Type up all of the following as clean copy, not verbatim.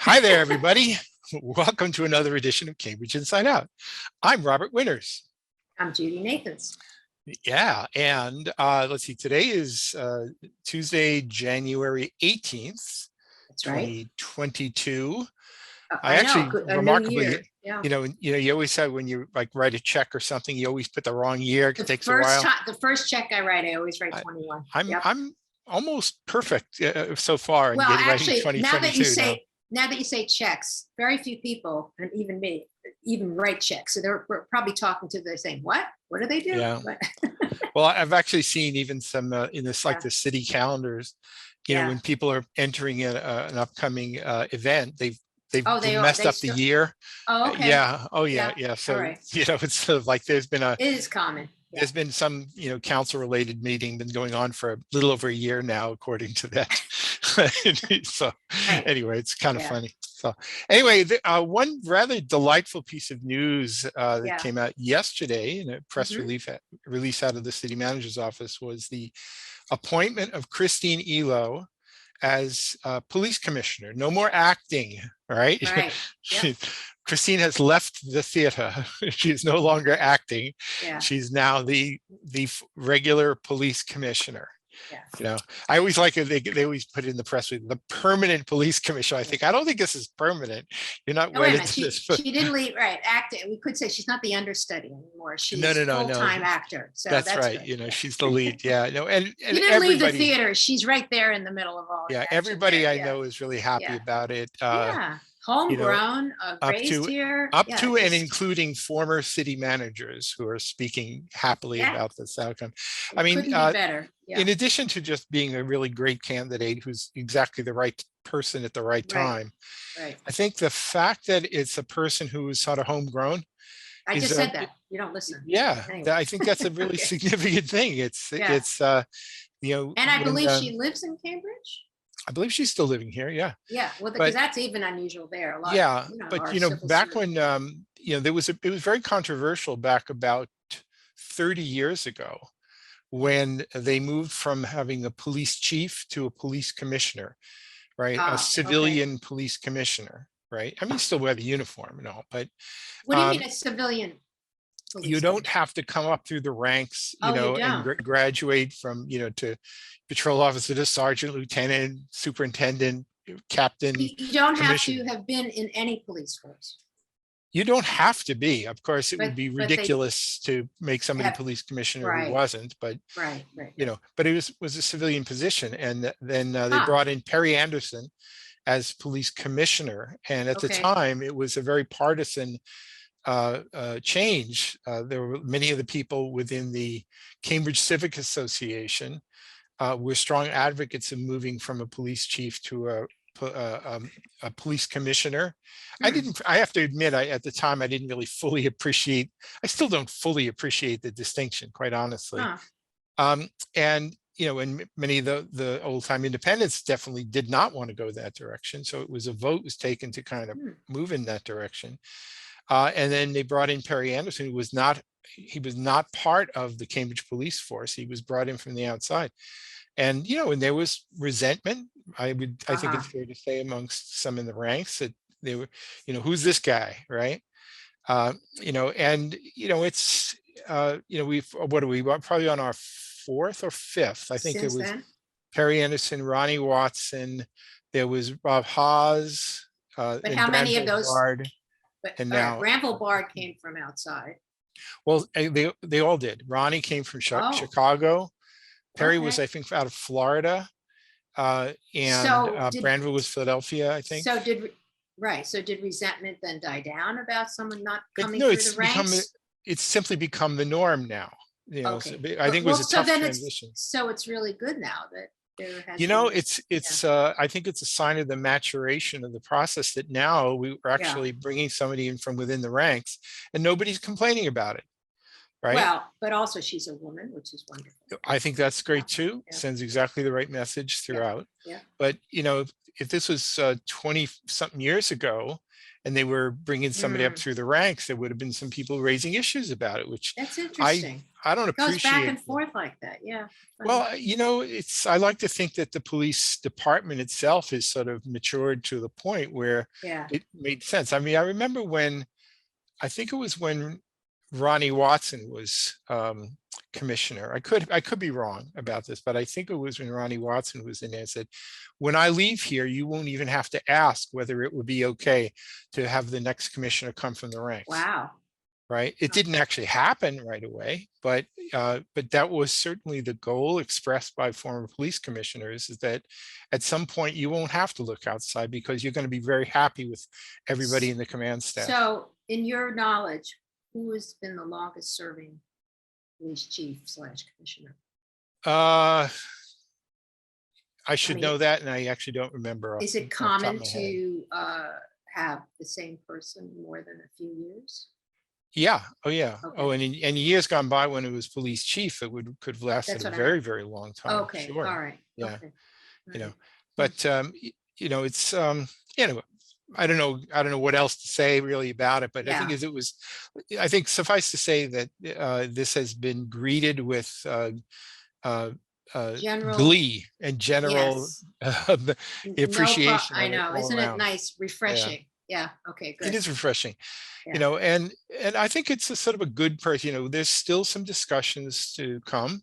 Hi there, everybody. Welcome to another edition of Cambridge Inside Out. I'm Robert Winters. I'm Judy Nathans. Yeah, and let's see, today is Tuesday, January 18th, That's right. 2022. I actually know, a new remarkably, year. Yeah. you always say when you like write a check or something, you always put the wrong year. It takes a while. The first check I write, I always write 21. I'm almost perfect so far in Well, writing actually, 2022 now that you say checks, very few people, and even me, even write checks. So they're probably talking to the saying, what do they do? Yeah. Well, I've actually seen even some in this, like the city calendars, when people are entering an upcoming event, they've messed up the year. Oh, okay. Yeah. Oh, yeah. So, right. It's sort of like there's been it is common. There's been some, council related meeting been going on for a little over a year now, according to that. So anyway, it's kind of funny. So anyway, one rather delightful piece of news that came out yesterday in a press release out of the city manager's office was the appointment of Christine Elow as police commissioner. No more acting, right? Yep. Christine has left the theater. She is no longer acting. Yeah. She's now the regular police commissioner. Yeah. I always like it. They always put it in the press with the permanent police commissioner. I don't think this is permanent. You're not wedded to this. She didn't leave, right? Acting. We could say she's not the understudy anymore. She's no. full-time actor. So that's right. Good. She's the lead. Yeah. No. And she didn't leave the theater. She's right there in the middle of all. Yeah. Everybody I know is really happy about it. Homegrown, raised here. Up to and including former city managers who are speaking happily about this outcome. I mean, couldn't be better. Yeah. In addition to just being a really great candidate who's exactly the right person at the right time, right. I think the fact that it's a person who is sort of homegrown. I just said that. You don't listen. Yeah, anyway. I think that's a really significant thing. It's and I believe she lives in Cambridge. I believe she's still living here. Yeah. Yeah. Well, because that's even unusual there. A lot. Yeah. But back when it was very controversial back about 30 years ago when they moved from having a police chief to a police commissioner, right? A civilian police commissioner, right? I mean, you still wear the uniform and all, but what do you mean a civilian? You don't have to come up through the ranks, and graduate from, to patrol officer to sergeant, lieutenant, superintendent, captain. You don't have to have been in any police force. You don't have to be. Of course, it would be ridiculous to make somebody police commissioner who wasn't, but but it was a civilian position. And then they brought in Perry Anderson as police commissioner. And at the time, it was a very partisan change. There were many of the people within the Cambridge Civic Association were strong advocates of moving from a police chief to a police commissioner. I have to admit, at the time, I didn't really fully appreciate, I still don't fully appreciate the distinction, quite honestly. And many of the old time independents definitely did not want to go that direction. So it was a vote was taken to kind of move in that direction. And then they brought in Perry Anderson, who was not part of the Cambridge police force. He was brought in from the outside. And, and there was resentment. I think it's fair to say amongst some in the ranks that they were, who's this guy, right? It's, what are we probably on our fourth or fifth? I think it was Perry Anderson, Ronnie Watson. There was Rob Haas. But how many of those? And now Granville Bard came from outside. Well, they all did. Ronnie came from Chicago. Perry was, I think, out of Florida. And Granville was Philadelphia, I think. So did resentment then die down about someone not coming through the ranks? It's simply become the norm now. I think it was a tough transition. So it's really good now that I think it's a sign of the maturation of the process that now we're actually bringing somebody in from within the ranks and nobody's complaining about it, right? Well, but also she's a woman, which is wonderful. I think that's great too. Sends exactly the right message throughout. Yeah. But if this was 20 something years ago and they were bringing somebody up through the ranks, there would have been some people raising issues about it, which that's interesting. I don't It goes back appreciate and forth like that. Yeah. Funny. well, I like to think that the police department itself is sort of matured to the point where Yeah. it made sense. I mean, I remember I think it was when Ronnie Watson was commissioner. I could be wrong about this, but I think it was when Ronnie Watson was in there and said, when I leave here, you won't even have to ask whether it would be okay to have the next commissioner come from the ranks. Wow. Right. It didn't actually happen right away, but that was certainly the goal expressed by former police commissioners, is that at some point you won't have to look outside because you're going to be very happy with everybody in the command staff. So in your knowledge, who has been the longest serving police chief / commissioner? I should mean, know that, and I actually don't remember. Is it common to have the same person more than a few years? Yeah. Oh, yeah. Okay. Oh, and in years gone by when it was police chief, it could have lasted That's a what I very, meant. very long time. Okay. Sure. All right. Yeah. Okay. You know, Right. but it's I don't know what else to say really about it, but I think Yeah. I think suffice to say that this has been greeted with General, glee and general yes. appreciation I of it know. all Isn't it around. nice, refreshing? Yeah. Okay, It good. is refreshing, Yeah. and I think it's a sort of a good person. There's still some discussions to come,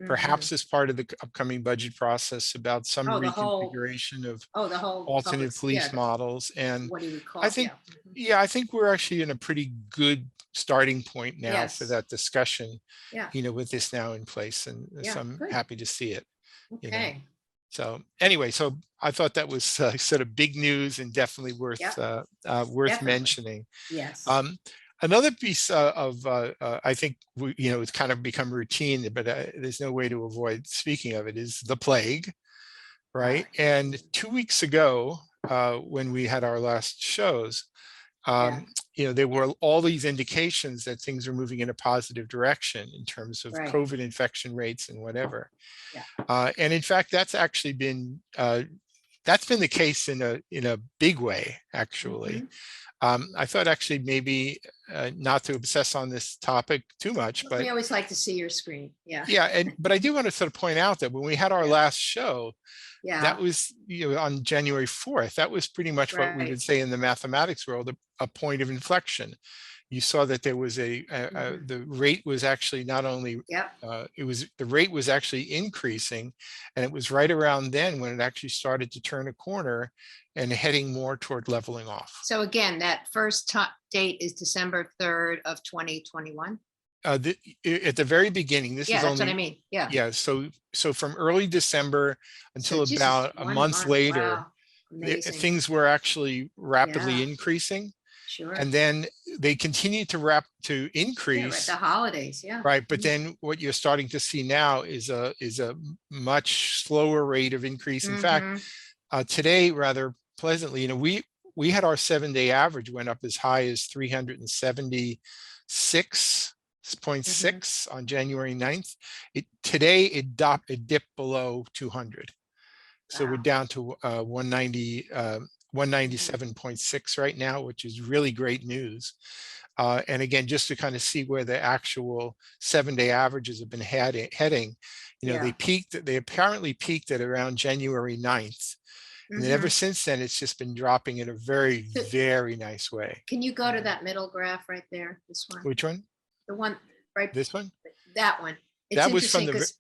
Mhm. perhaps as part of the upcoming budget process, about some Oh, the whole, reconfiguration of the whole alternate police yeah, models. And what do you call I it? think, Yeah. Mhm. I think we're actually in a pretty good starting point now for Yes. that discussion, Yeah. with this now in place. And Yeah. so I'm Good. happy to see it, Okay. So anyway, so I thought that was sort of big news and definitely worth Yep. worth Definitely. mentioning. Yes. Another piece of I think it's kind of become routine, but there's no way to avoid speaking of it, is the plague, right? And 2 weeks ago, when we had our last shows, Yeah. there were all these indications that things are moving in a positive direction in terms of Right. COVID infection rates and whatever. Yeah. And in fact, that's been the case in a big way, actually. Mhm. I thought actually maybe not to obsess on this topic too much, but We always like to see your screen. Yeah. yeah, but I do want to sort of point out that when we had our Yeah. last show, Yeah. that was on January 4th. That was pretty much what we would Right. say in the mathematics world, a point of inflection. You saw that there was Mhm. the rate was actually not only Yep. the rate was actually increasing, and it was right around then when it actually started to turn a corner and heading more toward leveling off. So again, that first date is December 3rd of 2021. At the very beginning, this Yeah, is that's what I only mean. Yeah. yeah. So from early December So until just about a 1 month month. later, Wow. Amazing. things were actually rapidly Yeah. increasing, Sure. and then they continued to Yeah, right, increase. the holidays. Yeah. Right, but Mhm. then what you're starting to see now is a much slower rate of increase. In fact, Mhm. today, rather pleasantly, we had our 7-day average went up as high as 376.6 on January 9th. Today it dipped below 200. So we're Wow. down to 190, Mhm. 197.6 right now, which is really great news. And again, just to kind of see where the actual 7-day averages have been heading, Yeah. they apparently peaked at around January 9th. And then ever Mhm. since then, it's just been dropping in a very, So very nice way. can you go to that middle graph right there? This one, Which one? the one right, This one? that one. It's That was from interesting because,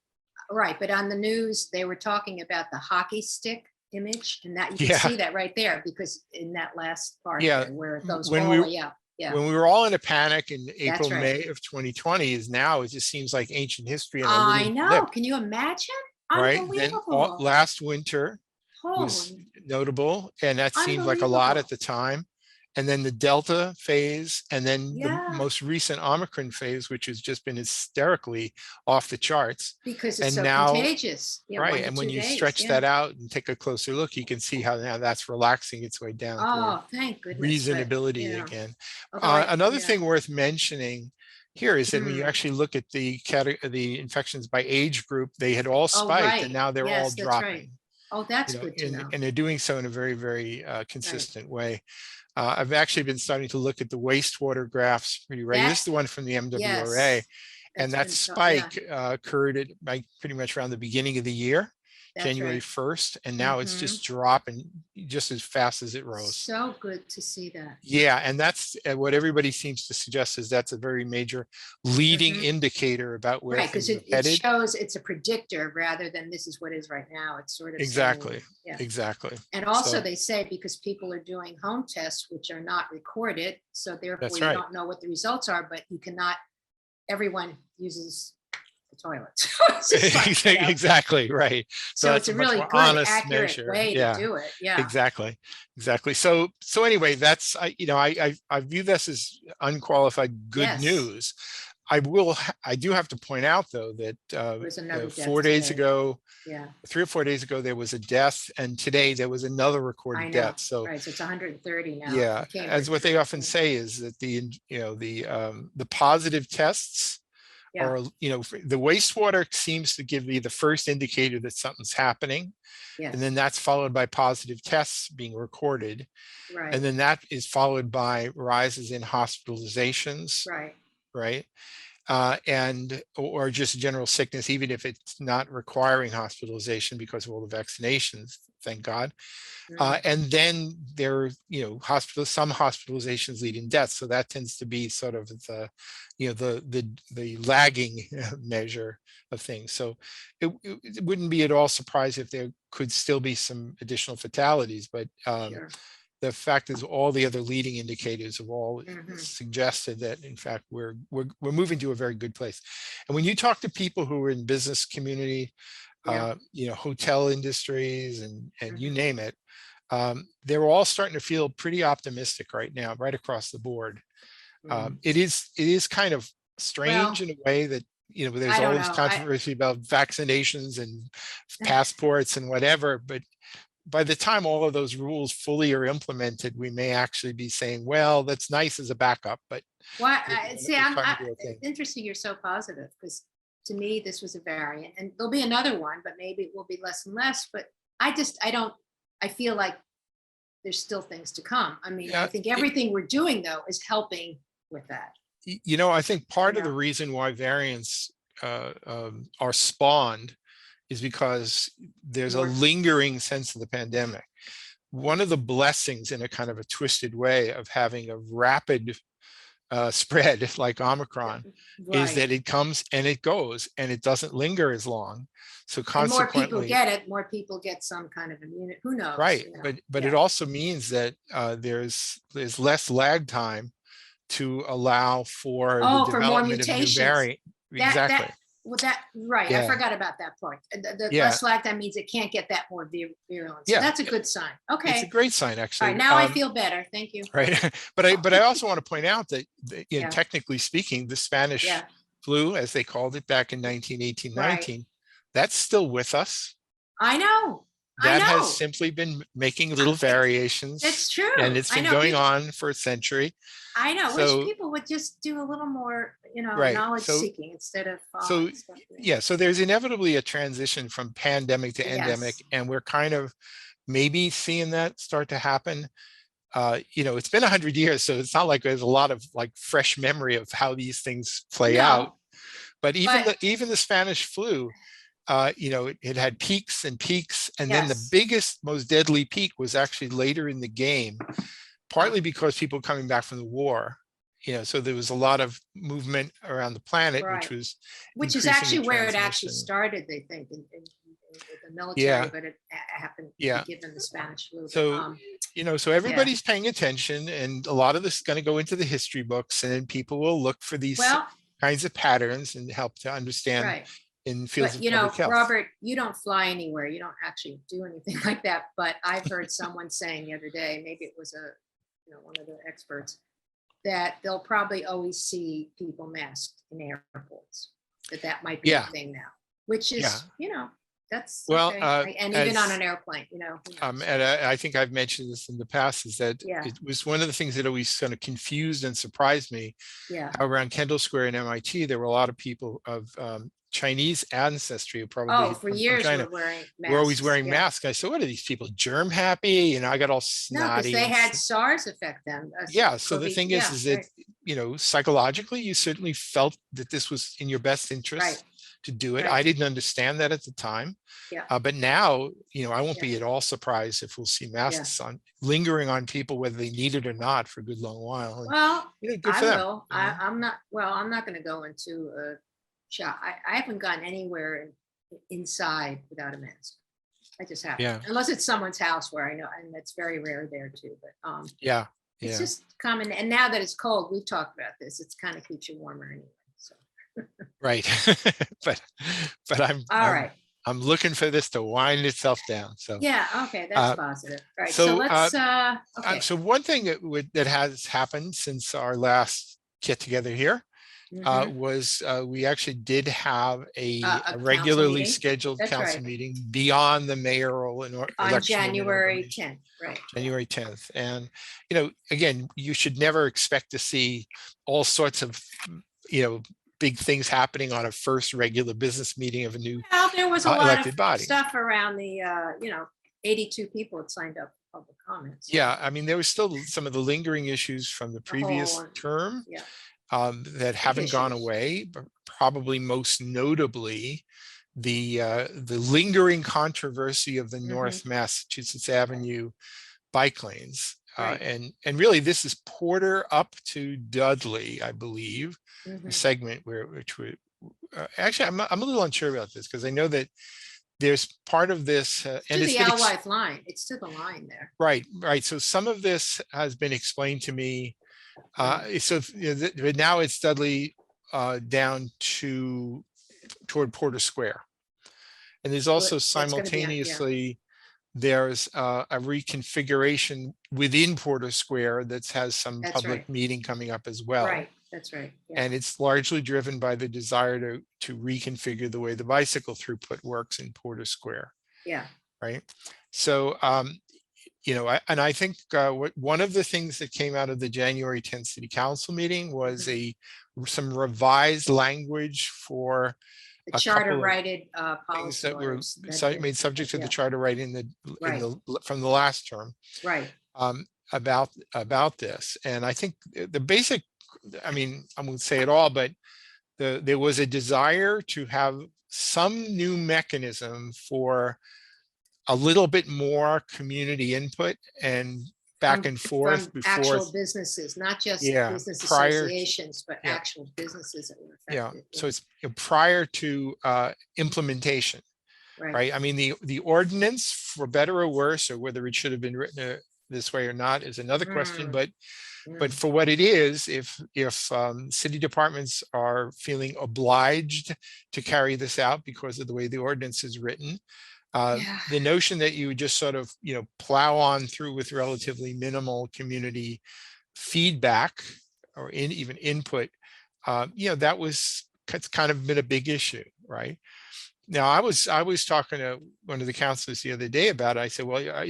right, but on the news, they were talking about the hockey stick image, and that you can yeah, see that right there because in that last part yeah. there where it goes When all we the way up. Yeah, when we were all in a panic in April, that's right. May of 2020, is now it just seems like ancient history and a I little know. blip, Can you imagine? right? Then Unbelievable. last winter was Holy, notable, and that seemed like a lot at unbelievable. the time. And then the Delta phase, and then the Yeah, most recent Omicron phase, which has just been hysterically off the charts. because it's And so now, contagious. Yeah, right, one to and when 2 you days. stretch Yeah. that out and take a closer look, you can see how now that's relaxing its way down toward Oh, thank goodness. But reasonability yeah, again. although Another yeah. thing worth mentioning here is that when you Mm. actually look at the infections by age group, they had all Oh, spiked, and right. now they're all Yes, that's right. dropping. Oh, that's good to know. And they're doing so in a very, very Right. consistent way. I've actually been starting to look at the wastewater graphs pretty regularly. This is That, the one from the MWRA, yes. And that That's been yeah, spike occurred at like pretty much around the beginning of the year, that's January right. 1st, and now it's Mhm. just dropping just as fast as it rose. So good to see that. Yeah, and that's what everybody seems to suggest is that's a very major leading Mhm. indicator about where Right, because things are it headed. shows it's a predictor rather than this is what is right now. It's sort of saying, Exactly, yeah. exactly. And also So they say because people are doing home tests, which are not recorded, so therefore that's you right. don't know what the results are, but you cannot, everyone uses the toilet. So it's just like, Exactly, right. So so that's it's a a much really more good, honest accurate measure. way to Yeah, do it. Yeah. exactly, exactly. So anyway, that's I view this as unqualified good Yes. news. I do have to point out though that There was another death 4 days today. ago, Yeah, 3 or 4 days ago, there was a death, and today there was another I recorded know. death. So Right. So it's 130 now yeah, in as Cambridge. what they often say is that the positive tests Yeah. or the wastewater seems to give you the first indicator that something's happening, and then Yes. that's followed by positive tests being recorded, and Right. then that is followed by rises in hospitalizations, Right. right? And or just general sickness, even if it's not requiring hospitalization because of all the vaccinations, thank God. Mm. And then there, some hospitalizations leading deaths. So that tends to be sort of the lagging measure of things. So it wouldn't be at all surprised if there could still be some additional fatalities, but Sure. the fact is all the other leading indicators have all Hmm. suggested that in fact we're moving to a very good place. And when you talk to people who are in business community, Yeah. hotel industries and you Hmm. name it, they're all starting to feel pretty optimistic right now, right across the board. Mm. It is kind of Well, strange in a way that there's I all don't this know. controversy about vaccinations and passports and whatever, but by the time all of those rules fully are implemented, we may actually be saying, well, that's nice as a backup, but why? See, we're starting to do it's okay. interesting. You're so positive because to me this was a variant, and there'll be another one, but maybe it will be less and less. But I don't. I feel like there's still things to come. I mean, I Yeah, think everything we're doing though is helping with that. I think You part of the know. reason why variants are spawned is because there's a More. lingering sense of the pandemic. One of the blessings in a kind of a twisted way of having a rapid spread like Omicron is Right. that it comes and it goes and it doesn't linger as long. So And more people consequently, get it, more people get some kind of immunity. Who knows? right, You know. but it Yeah. also means that there's less lag time to allow for the Oh, for more development of new mutations. variant. That Exactly. well, that right. I Yeah. forgot about that part. The Yeah. less lag, that means it can't get that more virulent. So Yeah. that's a good sign. It's a Okay. great sign, All right. actually. Now I feel better. Thank you. Right. But I also want to point out that, Yeah. technically speaking, the Spanish Yeah. flu, as they called it back in 1918, Right. 19, that's still with us. I know. I That has know. simply been making little variations, It's and true. it's I been know. going on for a century. I know. Wish So, people would just do a little more, right. knowledge seeking instead of So following stuff. yeah, so there's inevitably a transition from pandemic to endemic, Yes. and we're kind of maybe seeing that start to happen. It's been 100 years, so it's not like there's a lot of like fresh memory of how these things play out. No, But even but the Spanish flu, it had peaks and peaks, and then the yes. biggest, most deadly peak was actually later in the game, Huh. partly because people coming back from the war. So there was a lot of movement around the planet, which Right. was Which is increasing the actually where it actually transmission. started, they think, with the military, Yeah, but it happened to be yeah. given the Spanish flu. But, So, so yeah. everybody's paying attention, and a lot of this is going to go into the history books, and then people will look for these Well, kinds of patterns and help to understand right. in fields But of public health. Robert, you don't fly anywhere. You don't actually do anything like that. But I've heard someone saying the other day, maybe it was one of the experts, that they'll probably always see people masked in airports. That might be a Yeah, thing now, which yeah. is, that's Well, okay. And even on as an airplane, who knows? and I think I've mentioned this in the past, is that Yeah, it was one of the things that always kind of confused and surprised me. yeah. How around Kendall Square in MIT, there were a lot of people of Chinese ancestry who probably Oh, had for come from years China. we're wearing We're always masks. wearing Yeah. masks. I said, what are these people, germ happy? I got all No, because snotty they and had SARS affect them. yeah. So the COVID. thing Yeah, is that right. psychologically, you certainly felt that this was in your best interest Right. to do it. Right. I didn't understand that at the time. Yeah. But now, I won't Yeah. be at all surprised if we'll see masks lingering on people, whether they need it or not, for a good long while. And, Well, good I for them. will. I'm not, well, I'm not going to go into a shop. I haven't gone anywhere inside without a mask. I just haven't. Yeah. Unless it's someone's house where I know, and that's very rare there too, but Yeah. it's Yeah. just common. And now that it's cold, we've talked about this, it's kind of keeps you warmer anyway. So, Right. but all right. I'm looking for this to wind itself down. So Yeah. Okay. That's uh, positive. All right. so, So let's, okay. so one thing that has happened since our last get together here Mhm. was we actually did have a council regularly meeting. scheduled That's council right. meeting beyond the mayoral On election and January inauguration. 10th. Right. January 10th. And, again, you should never expect to see all sorts of, big things happening on a first regular business meeting of a new Well, there was a lot elected of body. stuff around the, 82 people had signed up for public comments. Yeah, I mean, there was still some of the lingering issues from the previous whole, term Yeah. that haven't gone issues. away, but probably most notably the lingering controversy of the North Massachusetts Avenue bike lanes. Right. And really, this is Porter up to Dudley, I believe, the segment which would actually, I'm a little unsure about this because I know that there's part of this, To and it's the been Alewife line. It's to the line there. right. So some of this has been explained to me. So but now it's Dudley down toward Porter Square, and there's also That's gonna be on- yeah. simultaneously there's a reconfiguration within Porter Square that has some That's public right. meeting coming up as well. Right. That's right. Yeah. And it's largely driven by the desire to reconfigure the way the bicycle throughput works in Porter Square. Yeah. Right. So, I think one of the things that came out of the January 10th City Council meeting was some revised language for The a charter couple of righted things policy that were orders that made subject to the yeah. charter right Right. from the last term. Right. About this. And I think the basic, I mean, I won't say it all, but there was a desire to have some new mechanism for a little bit more community input and back and forth From before actual businesses, not just business prior associations, but actual businesses that were affected. so it's prior to implementation, right? I mean, the ordinance, for better or worse, or whether it should have been written this way or not, is another question. But for what it is, if city departments are feeling obliged to carry this out because of the way the ordinance is written, the notion that you would just sort of plow on through with relatively minimal community feedback or even input, it's kind of been a big issue, right? Now, I was talking to one of the councilors the other day about it. I said, well,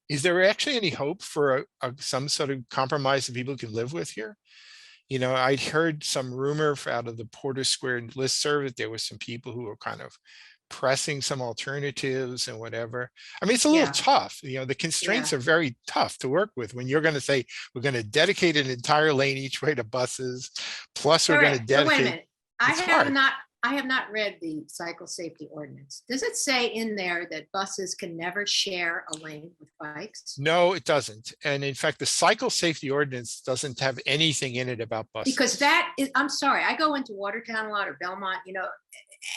is there actually any hope for some sort of compromise that people can live with here? I'd heard some rumor out of the Porter Square listserv that there was some people who were kind of pressing some alternatives and whatever. I mean, it's a little tough. The constraints are very tough to work with when you're going to say we're going to dedicate an entire lane each way to buses, plus we're going to dedicate. So wait a minute. I have not read the cycle safety ordinance. Does it say in there that buses can never share a lane with bikes? No, it doesn't. And in fact, the cycle safety ordinance doesn't have anything in it about buses. Because I'm sorry, I go into Watertown a lot, or Belmont,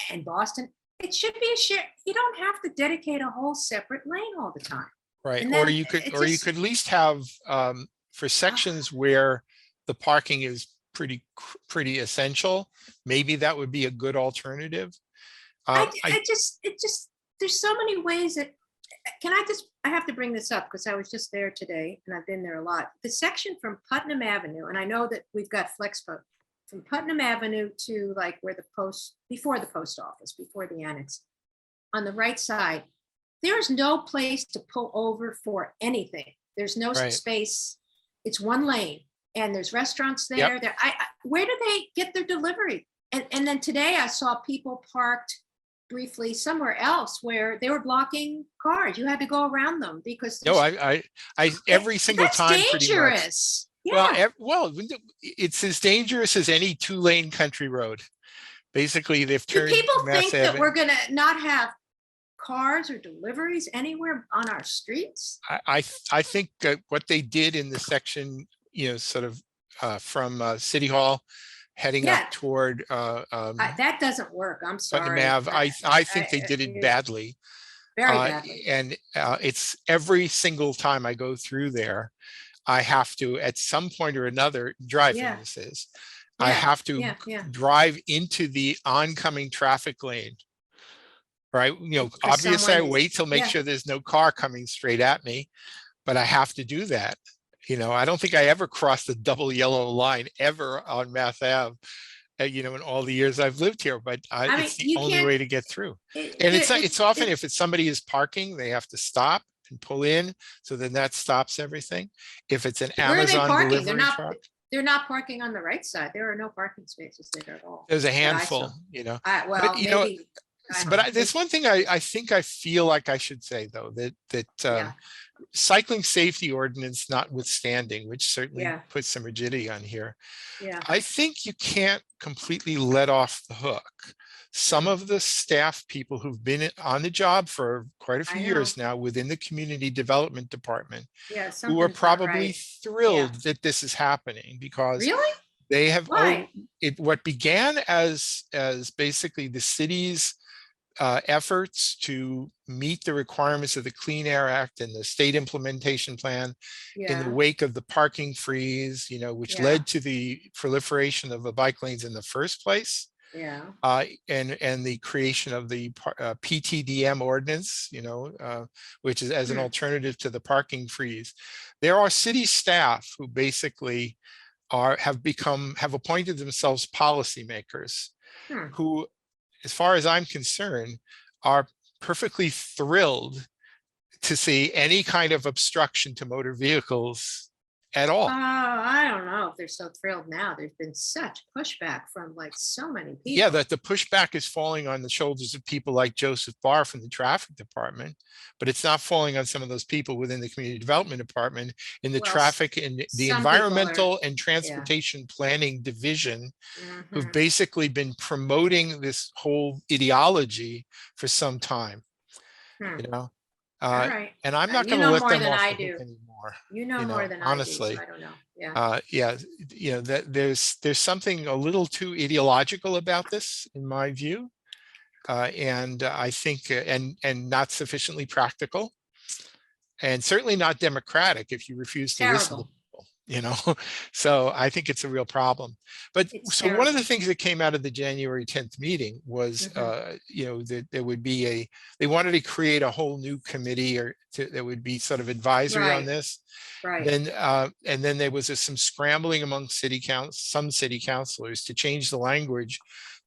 and Boston. It should be a share. You don't have to dedicate a whole separate lane all the time. Right. Or you could at least have for sections where the parking is pretty essential. Maybe that would be a good alternative. There's so many ways that I have to bring this up because I was just there today and I've been there a lot. The section from Putnam Avenue, and I know that we've got Flexpo, from Putnam Avenue to like where before the post office, before the annex, on the right side, there is no place to pull over for anything. There's no space. It's one lane, and there's restaurants there. Where do they get their delivery? And then today I saw people parked briefly somewhere else where they were blocking cars. You had to go around them because every single time. Dangerous. Well, Yeah. it's as dangerous as any two-lane country road. Basically, they've Do turned people Mass think that Ave. we're gonna not have cars or deliveries anywhere on our streets? I think what they did in the section, sort of from City Hall heading up Yeah, toward that doesn't work. I'm Putnam sorry. Ave, I think they did it It's badly. very badly. And it's every single time I go through there, I have to, at some point or another, driving Yeah, this is, I yeah, have to yeah, yeah. drive into the oncoming traffic lane. Right. Because Obviously I someone is, wait till make yeah, sure there's no car coming straight at me, but I have to do that. I don't think I ever crossed the double yellow line ever on Mass Ave, in all the years I've lived here, but I mean, it's the you only can't, way to get through. And it's often if it's somebody is parking, they have to stop and pull in. So then that stops everything. If it's an where are they Amazon parking? delivery truck, They're not parking on the right side. There are no parking spaces there at all there's a that I saw. handful, but Well, maybe, I don't know. there's one thing I think I feel like I should say though, that Yeah, cycling safety ordinance notwithstanding, which certainly yeah, puts some rigidity on here, yeah. I think you can't completely let off the hook some Mm, of the staff people who've been on the job for quite a few I know. years now within the community development department, Yeah, who are something's not probably right. Yeah. thrilled that this is happening because Really? they have Why? what began as basically the city's efforts to meet the requirements of the Clean Air Act and the state implementation plan in the Yeah, wake of the parking freeze, which yeah, led to the proliferation of the bike lanes in the first place, yeah. and the creation of the PTDM ordinance, which is as an Hmm, alternative to the parking freeze. There are city staff who basically have appointed themselves policymakers hmm. who, as far as I'm concerned, are perfectly thrilled to see any kind of obstruction to motor vehicles at Oh, all. I don't know if they're so thrilled now. There's been such pushback from like so many Yeah, people. that the pushback is falling on the shoulders of people like Joseph Barr from the traffic department, but it's not falling on some of those people within the community development department in the Well, traffic and the some people are, environmental and yeah. transportation planning division, who've Hmm. basically been promoting this whole ideology for some time. Hmm. you know All uh right. and I'm not You going to know let more them than off I the hook do. anymore, You know more than I do, so honestly. I don't know. Yeah. Yeah, that there's something a little too ideological about this in my view, and I think and not sufficiently practical, and certainly not democratic if you refuse to listen to Terrible. people. So I think it's a real problem. But It's so one of the terrible. things that came out of the January 10th meeting was Hmm. that there would be they wanted to create a whole new committee that would be sort of advisory on Right. this. Right. And then there was some scrambling among some city councilors to change the language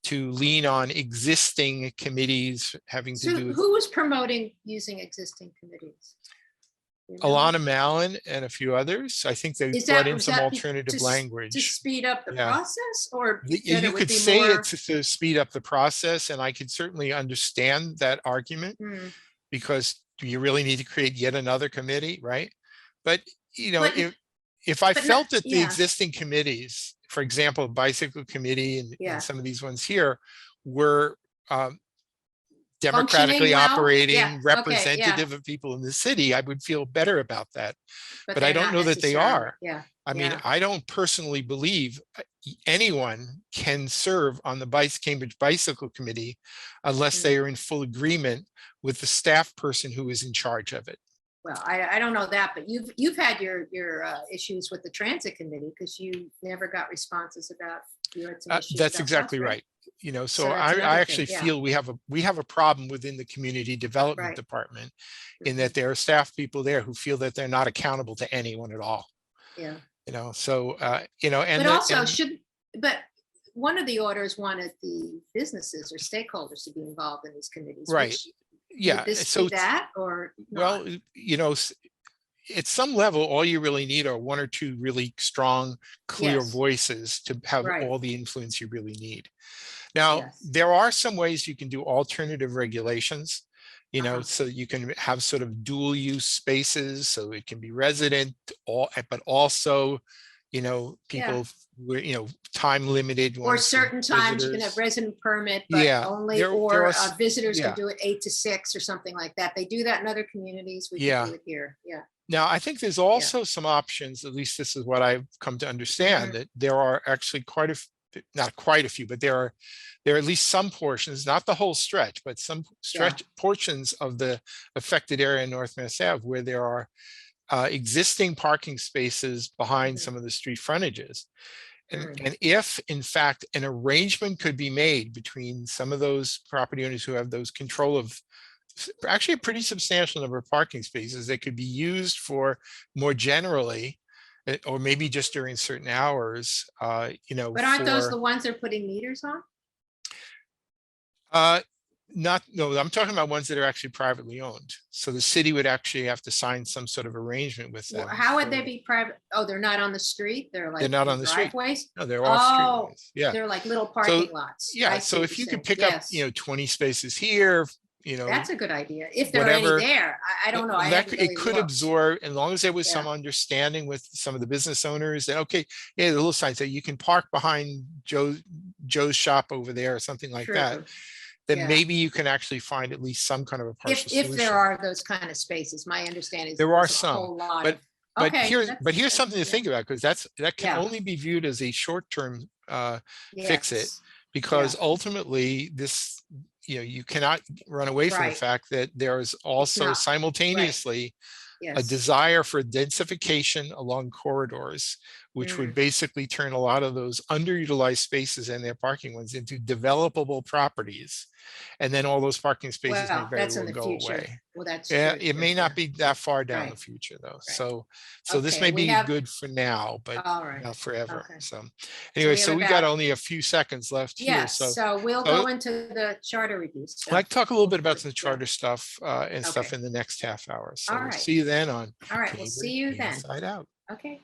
to lean on existing committees having to So do with who was promoting using existing committees? You know? Alana Mallon and a few others. I think they Is brought that, in was some that alternative to language. speed up the Yeah. process, or that You it would could be say more? it's to speed up the process, and I could certainly understand that argument Hmm. because do you really need to create yet another committee, right? But But, if I but not, felt that the yeah, existing committees, for example, bicycle committee and yeah. some of these ones here, were um, Functioning democratically well? Yeah. operating, Okay. Yeah. representative of people in the city, I would feel better about that. But But I they're don't not know that they necessarily. are. Yeah. I mean, Yeah. I don't personally believe anyone can serve on the Cambridge Bicycle Committee unless Mm. they are in full agreement with the staff person who is in charge of it. Well, I don't know that, but you've had your issues with the transit committee because you never got responses about, you had some issues That's about bus, exactly right? right. So So that's I another thing. actually Yeah. feel we have a problem within the community development Right. department in Mhm. that there are staff people there who feel that they're not accountable to anyone at all. Yeah. So But and also and but one of the orders wanted the businesses or stakeholders to be involved in these committees, right, which would yeah. this be that or not? Well, at some level, all you really need are one or two really strong, clear Yes. voices to have Right. all the influence you really need. Now, Yes. there are some ways you can do alternative regulations, Uh-huh. so you can have sort of dual use spaces, so it can be resident, but also, people were, time limited. Or ones for certain times you can have visitors. resident permit, but Yeah, only, there or are, visitors can yeah, do it 8 to 6 or something like that. They do that in other communities. We can yeah. do it here. Yeah. Now, I think there's Yeah. also some options, at least this is what I've come to understand, that there are actually not quite a few, but there are at least some portions, not the whole stretch, but some portions of the affected area in North Mass Ave where there are existing parking spaces behind some of the street frontages. And if in fact an arrangement could be made between some of those property owners who have those control of actually a pretty substantial number of parking spaces that could be used for more generally, or maybe just during certain hours, But aren't those the ones they're putting meters on? No, I'm talking about ones that are actually privately owned. So the city would actually have to sign some sort of arrangement with them. How would they be private? Oh, they're not on the street. They're like not on the street. driveways. No, they're off streetways. Yeah, they're like little parking lots. Yeah, so if you could pick up, 20 spaces here, that's a good idea. If there are whatever, any there, I don't know. It could absorb, as long as there was some understanding with some of the business owners that, okay, yeah, the little signs that you can park behind Joe's shop over there or something like that. Then maybe you can actually find at least some kind of a partial solution. If there are those kind of spaces. My understanding is there are some, but here's something to think about, because that can only be viewed as a short-term fix it, because ultimately this, you cannot run away from the fact that there is also simultaneously a desire for densification along corridors, which would basically turn a lot of those underutilized spaces and their parking ones into developable properties. And then all those parking spaces may very well go away. Well, that's it may not be that far down the future though. So this may be good for now, but not forever. So anyway, so we got only a few seconds left here. Yes, so we'll go into the charter reviews. I'd like to talk a little bit about the charter stuff and stuff in the next half hour. So we'll see you then on All right, we'll see you then. Inside Out. Okay.